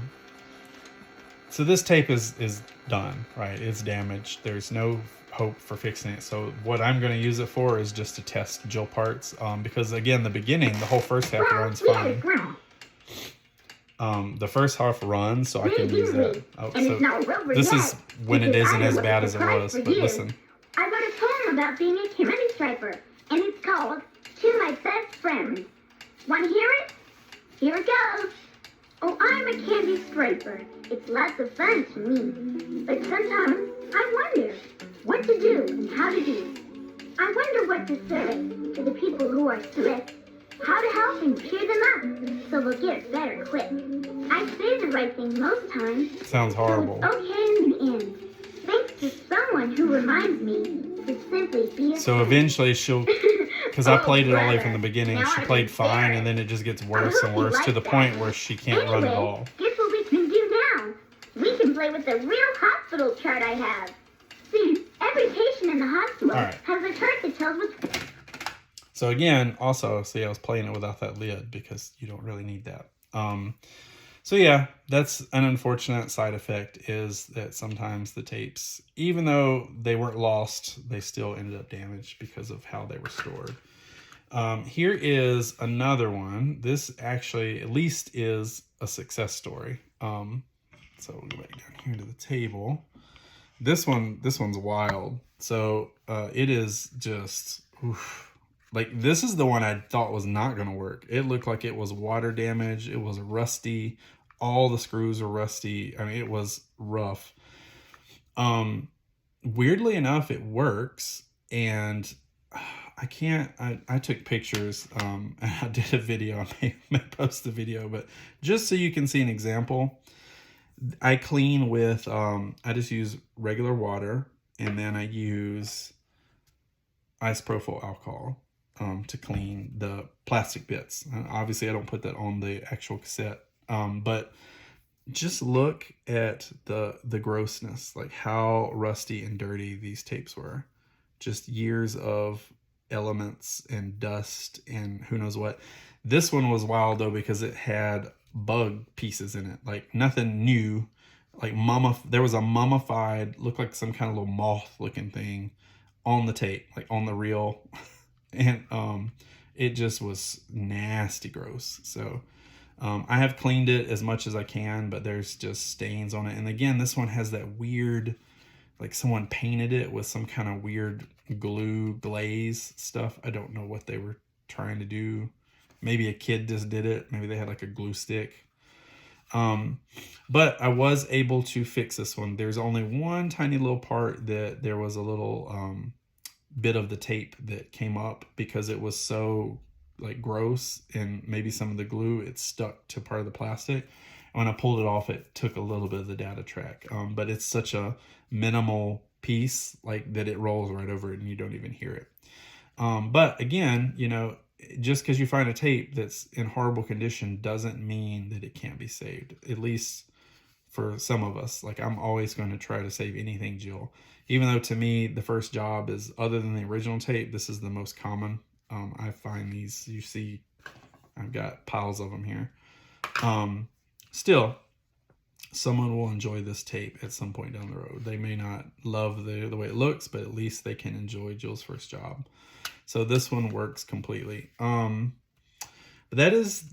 this tape is done, right? It's damaged. There's no hope for fixing it. So what I'm going to use it for is just to test Jill parts. Because again, the beginning, the whole first half runs fine. The first half runs, so I can use that. Oh, so this is when it isn't as bad as it was. But listen. I wrote a poem about being a candy striper, and it's called To My Best Friends. Want to hear it? Here it goes. Oh, I'm a candy striper. It's lots of fun to me. But sometimes I wonder what to do and how to do. I wonder what to say to the people who are sick. How to help and cheer them up so they'll get better quick. I say the right thing most times. Sounds horrible. So it's okay in the end. Thanks to someone who reminds me to simply be. So eventually she'll, because I played it all the way from the beginning, she played fine, and then it just gets worse and worse to the point where she can't run at all. Guess what we can do now? We can play with with the real hospital chart I have. See, every patient in the hospital All right. has a chart that tells what's... So again, also, see, I was playing it without that lid because you don't really need that. So yeah, that's an unfortunate side effect, is that sometimes the tapes, even though they weren't lost, they still ended up damaged because of how they were stored. Here is another one. This actually at least is a success story. So we'll go back down here to the table. This one's wild. So it is just, oof. Like, this is the one I thought was not going to work. It looked like it was water damage. It was rusty. All the screws were rusty. I mean, it was rough. Weirdly enough, it works. And I took pictures. And I did a video. I may post the video. But just so you can see an example, I clean with, I just use regular water. And then I use isopropyl alcohol to clean the plastic bits. And obviously, I don't put that on the actual cassette. But just look at the grossness, like how rusty and dirty these tapes were. Just years of elements and dust and who knows what. This one was wild though because it had bug pieces in it, like nothing new. Like there was a mummified, looked like some kind of little moth looking thing on the tape, like on the reel. And it just was nasty gross. So I have cleaned it as much as I can, but there's just stains on it. And again, this one has that weird, like someone painted it with some kind of weird glue glaze stuff. I don't know what they were trying to do. Maybe a kid just did it. Maybe they had like a glue stick. But I was able to fix this one. There's only one tiny little part that there was a little bit of the tape that came up because it was so like gross, and maybe some of the glue, it stuck to part of the plastic. And when I pulled it off, it took a little bit of the data track. But it's such a minimal piece, like, that it rolls right over it and you don't even hear it. But again, you know, just because you find a tape that's in horrible condition doesn't mean that it can't be saved. At least for some of us. Like, I'm always going to try to save anything, Jill. Even though to me, the first job is, other than the original tape, this is the most common. I find these, you see, I've got piles of them here. Still, someone will enjoy this tape at some point down the road. They may not love the way it looks, but at least they can enjoy Jill's first job. So this one works completely. But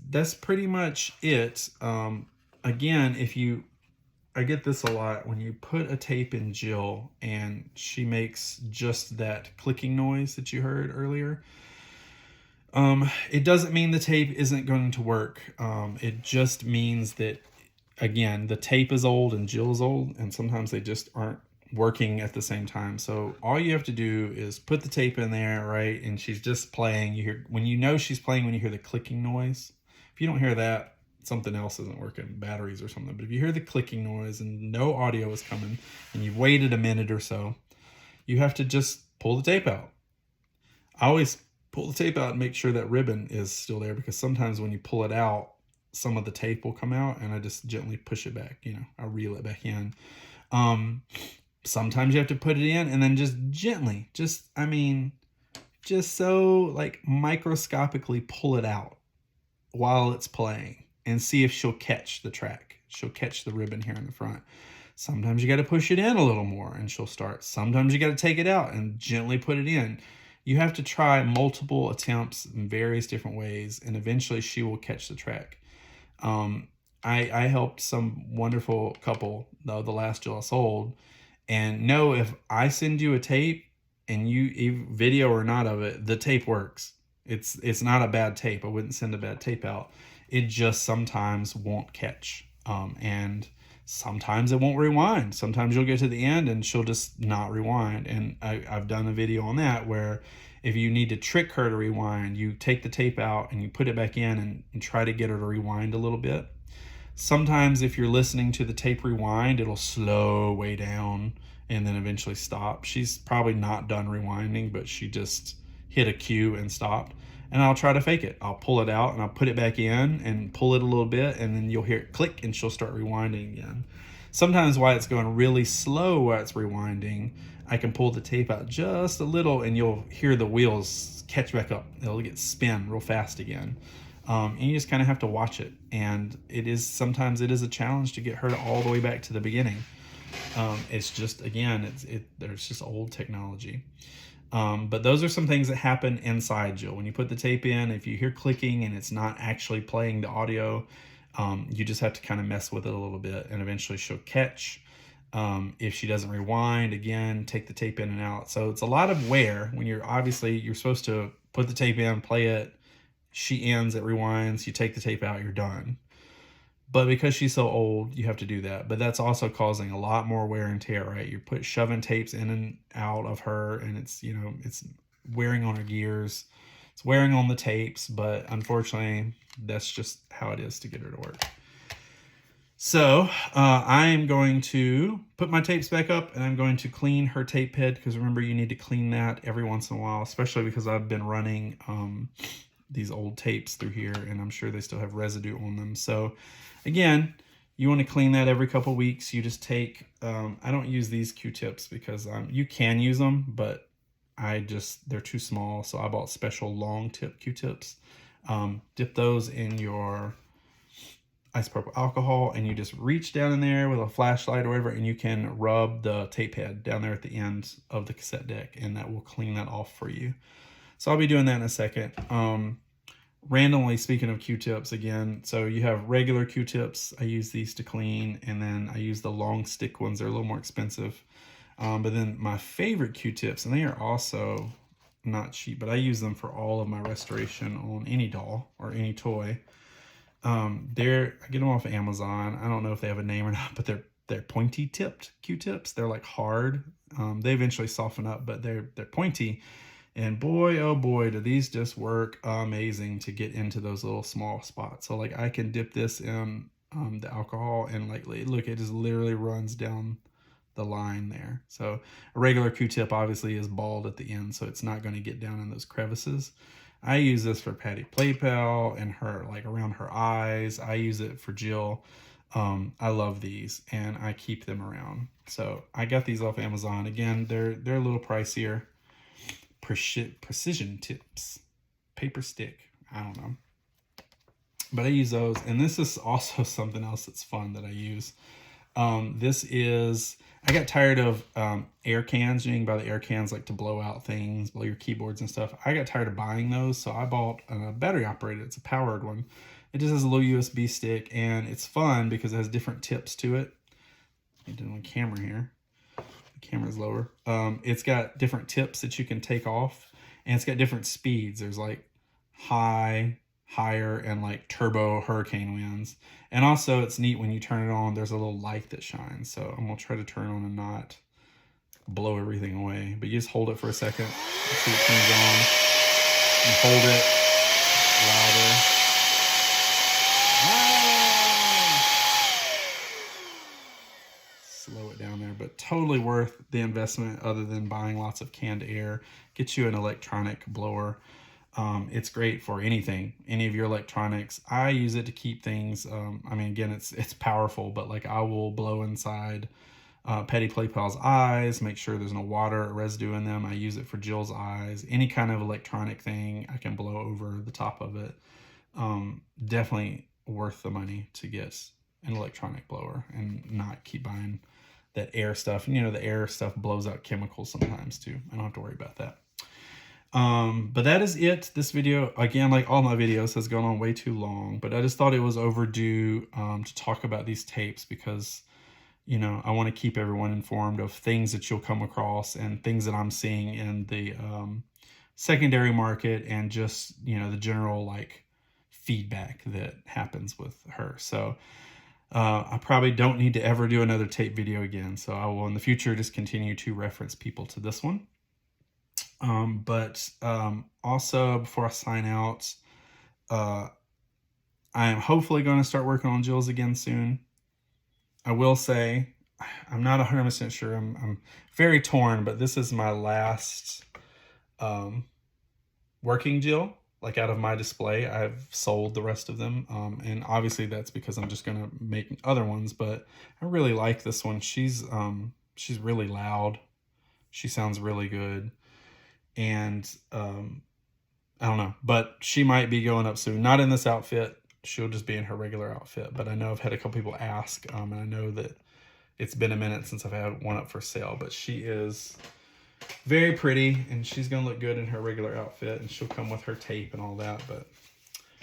that's pretty much it. Again, I get this a lot when you put a tape in Jill and she makes just that clicking noise that you heard earlier. It doesn't mean the tape isn't going to work. It just means that, again, the tape is old and Jill's old, and sometimes they just aren't working at the same time. So all you have to do is put the tape in there, right? And she's just playing. You hear, when you know she's playing, when you hear the clicking noise. If you don't hear that, something else isn't working, batteries or something. But if you hear the clicking noise and no audio is coming and you've waited a minute or so, you have to just pull the tape out. I always pull the tape out and make sure that ribbon is still there, because sometimes when you pull it out, some of the tape will come out, and I just gently push it back. You know, I reel it back in. Sometimes you have to put it in and then just gently, just so like microscopically pull it out while it's playing and see if she'll catch the track. She'll catch the ribbon here in the front. Sometimes you got to push it in a little more and she'll start. Sometimes you got to take it out and gently put it in. You have to try multiple attempts in various different ways, and eventually she will catch the track. I helped some wonderful couple, the last Jill I sold, and know if I send you a tape and you video or not of it, the tape works. It's not a bad tape. I wouldn't send a bad tape out. It just sometimes won't catch. And sometimes it won't rewind. Sometimes you'll get to the end and she'll just not rewind. And I've done a video on that where if you need to trick her to rewind, you take the tape out and you put it back in and try to get her to rewind a little bit. Sometimes if you're listening to the tape rewind, it'll slow way down and then eventually stop. She's probably not done rewinding, but she just hit a cue and stopped. And I'll try to fake it. I'll pull it out and I'll put it back in and pull it a little bit, and then you'll hear it click and she'll start rewinding again. sometimes while it's going really slow while it's rewinding, I can pull the tape out just a little and you'll hear the wheels catch back up. It'll get spin real fast again. And you just kind of have to watch it. And sometimes it is a challenge to get her all the way back to the beginning. It's just, again, there's just old technology. But those are some things that happen inside Jill. When you put the tape in, if you hear clicking and it's not actually playing the audio, you just have to kind of mess with it a little bit, and eventually she'll catch. If she doesn't rewind, again, take the tape in and out. So it's a lot of wear when you're supposed to put the tape in, play it, she ends, it rewinds, you take the tape out, you're done. But because she's so old, you have to do that. But that's also causing a lot more wear and tear, right? You're shoving tapes in and out of her, and it's wearing on her gears. It's wearing on the tapes, but unfortunately, that's just how it is to get her to work. So I am going to put my tapes back up, and I'm going to clean her tape head, because remember, you need to clean that every once in a while, especially because I've been running these old tapes through here, and I'm sure they still have residue on them. So again, you want to clean that every couple weeks. You just take, I don't use these Q-tips because you can use them, but they're too small. So I bought special long tip Q-tips. Dip those in your isopropyl alcohol, and you just reach down in there with a flashlight or whatever, and you can rub the tape head down there at the end of the cassette deck, and that will clean that off for you. So I'll be doing that in a second. Randomly, speaking of Q-tips again, so you have regular Q-tips. I use these to clean, and then I use the long stick ones. They're a little more expensive. But then my favorite Q-tips, and they are also not cheap, but I use them for all of my restoration on any doll or any toy. I get them off of Amazon. I don't know if they have a name or not, but they're pointy tipped Q-tips. They're like hard. They eventually soften up, but they're pointy. And boy, oh boy, do these just work amazing to get into those little small spots. So like I can dip this in the alcohol, and like, look, it just literally runs down the line there. So a regular Q-tip obviously is bald at the end, so it's not going to get down in those crevices. I use this for Patty Playpal and her, like around her eyes. I use it for Jill. I love these, and I keep them around. So I got these off Amazon. Again, they're a little pricier. Precision tips, paper stick, I don't know, but I use those. And this is also something else that's fun that I use. I got tired of air cans. You can buy the air cans like to blow out things, blow your keyboards and stuff. I got tired of buying those, so I bought a battery operated. It's a powered one. It just has a little USB stick, and it's fun because it has different tips to it. I'm doing my camera here. Camera's lower. It's got different tips that you can take off, and it's got different speeds. There's like high, higher, and like turbo hurricane winds. And also it's neat when you turn it on, there's a little light that shines. So I'm gonna try to turn on and not blow everything away, but you just hold it for a second. Let's see, it turns on. You hold it louder. Slow it down there, but totally worth the investment other than buying lots of canned air. Get you an electronic blower. It's great for anything, any of your electronics. I use it to keep things, I mean, again, it's powerful, but like I will blow inside Patty Playpal's eyes, make sure there's no water or residue in them. I use it for Jill's eyes. Any kind of electronic thing, I can blow over the top of it. Definitely worth the money to get an electronic blower and not keep buying that air stuff. And the air stuff blows out chemicals sometimes too. I don't have to worry about that. But that is it. This video, again, like all my videos, has gone on way too long, but I just thought it was overdue to talk about these tapes because I want to keep everyone informed of things that you'll come across and things that I'm seeing in the secondary market, and just the general like feedback that happens with her. So I probably don't need to ever do another tape video again, so I will in the future just continue to reference people to this one. Also, before I sign out, I am hopefully going to start working on Jill's again soon. I will say, I'm not 100% sure. I'm very torn, but this is my last working Jill. like out of my display. I've sold the rest of them. And obviously that's because I'm just going to make other ones, but I really like this one. She's really loud. She sounds really good. And, I don't know, but she might be going up soon. Not in this outfit. She'll just be in her regular outfit. But I know I've had a couple people ask, and I know that it's been a minute since I've had one up for sale. But she is very pretty, and she's going to look good in her regular outfit, and she'll come with her tape and all that. But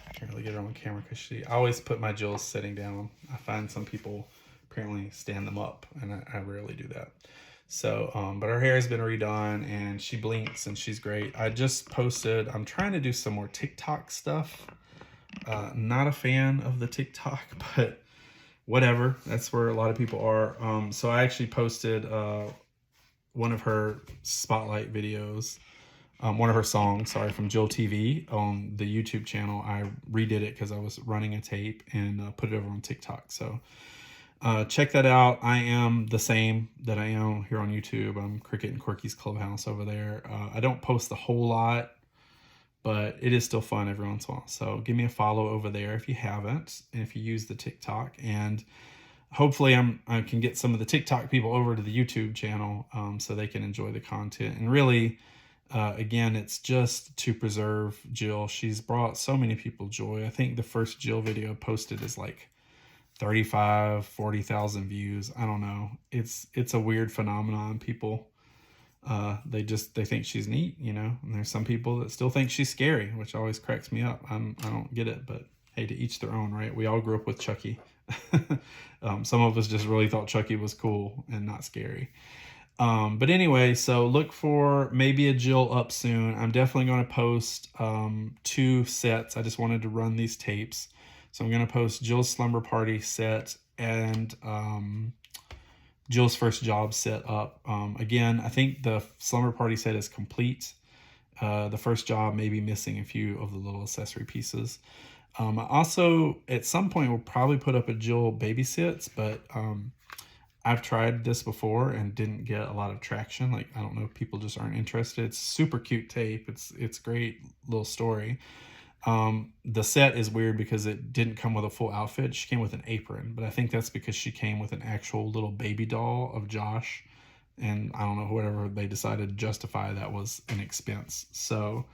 I can't really get her on camera because I always put my Jills sitting down. I find some people apparently stand them up, and I rarely do that. So, but her hair has been redone, and she blinks, and she's great. I just posted, I'm trying to do some more TikTok stuff. Not a fan of the TikTok, but whatever. That's where a lot of people are. So I actually posted one of her spotlight videos, one of her songs, sorry, from Jill TV on the YouTube channel. I redid it because I was running a tape and put it over on TikTok. So check that out. I am the same that I am here on YouTube. I'm Cricket and Quirky's Clubhouse over there. I don't post a whole lot, but it is still fun every once in a while. So give me a follow over there if you haven't, and if you use the TikTok. And hopefully I can get some of the TikTok people over to the YouTube channel so they can enjoy the content. And really, again, it's just to preserve Jill. She's brought so many people joy. I think the first Jill video posted is like 40,000 views. I don't know. It's a weird phenomenon. People, they think she's neat, you know, and there's some people that still think she's scary, which always cracks me up. I don't get it, but hey, to each their own, right? We all grew up with Chucky. Some of us just really thought Chucky was cool and not scary. But anyway, so look for maybe a Jill up soon. I'm definitely going to post 2 sets. I just wanted to run these tapes. So I'm going to post Jill's Slumber Party set and Jill's First Job set up. Again, I think the Slumber Party set is complete. The First Job may be missing a few of the little accessory pieces. Also, at some point, we'll probably put up a Jill Babysits, but I've tried this before and didn't get a lot of traction. Like, I don't know if people just aren't interested. It's super cute tape. It's great little story. The set is weird because it didn't come with a full outfit. She came with an apron, but I think that's because she came with an actual little baby doll of Josh. And I don't know, whatever they decided to justify, that was an expense. So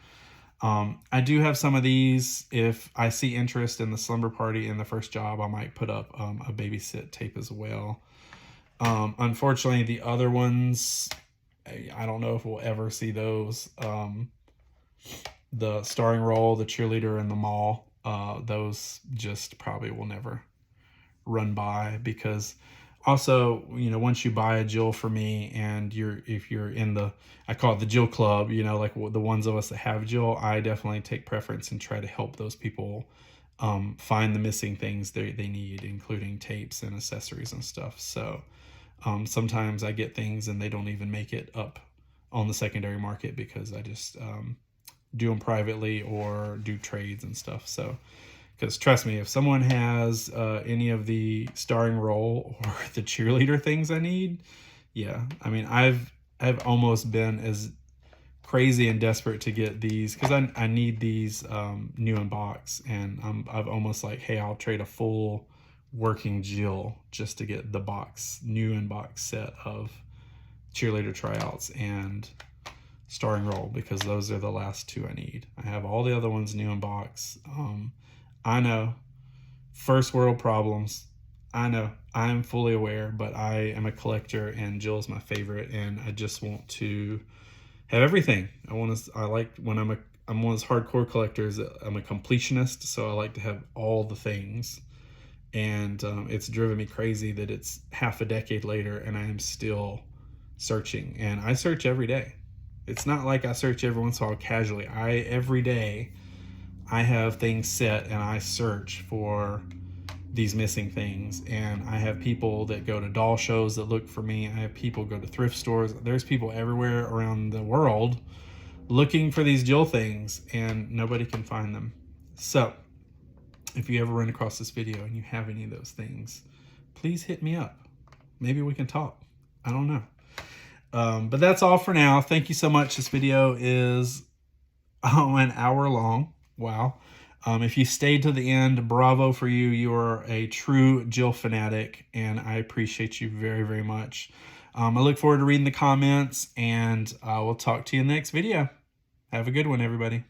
I do have some of these. If I see interest in the Slumber Party and the First Job, I might put up a babysit tape as well. Unfortunately, the other ones, I don't know if we'll ever see those. The starring role, the cheerleader, and the mall, those just probably will never run by, because also, you know, once you buy a Jill for me and if you're in the, I call it the Jill Club, you know, like the ones of us that have Jill, I definitely take preference and try to help those people find the missing things they need, including tapes and accessories and stuff. So sometimes I get things and they don't even make it up on the secondary market because I just do them privately or do trades and stuff. So, because trust me, if someone has any of the starring role or the cheerleader things I need, yeah, I mean, I've almost been as crazy and desperate to get these because I need these new in box, and I've almost like, hey, I'll trade a full working Jill just to get the box, new in box set of cheerleader tryouts and starring role, because those are the last 2 I need. I have all the other ones new in box. I know, first world problems. I know, I'm fully aware, but I am a collector and Jill's my favorite, and I just want to have everything. I'm one of those hardcore collectors. I'm a completionist, so I like to have all the things. And it's driven me crazy that it's half a decade later and I am still searching, and I search every day. It's not like I search every once in a while casually. Every day I have things set and I search for these missing things. And I have people that go to doll shows that look for me. I have people go to thrift stores. There's people everywhere around the world looking for these Jill things, and nobody can find them. So if you ever run across this video and you have any of those things, please hit me up. Maybe we can talk. I don't know. But that's all for now. Thank you so much. This video is an hour long. Wow. If you stayed to the end, bravo for you. You are a true Jill fanatic, and I appreciate you very, very much. I look forward to reading the comments, and we'll talk to you in the next video. Have a good one, everybody.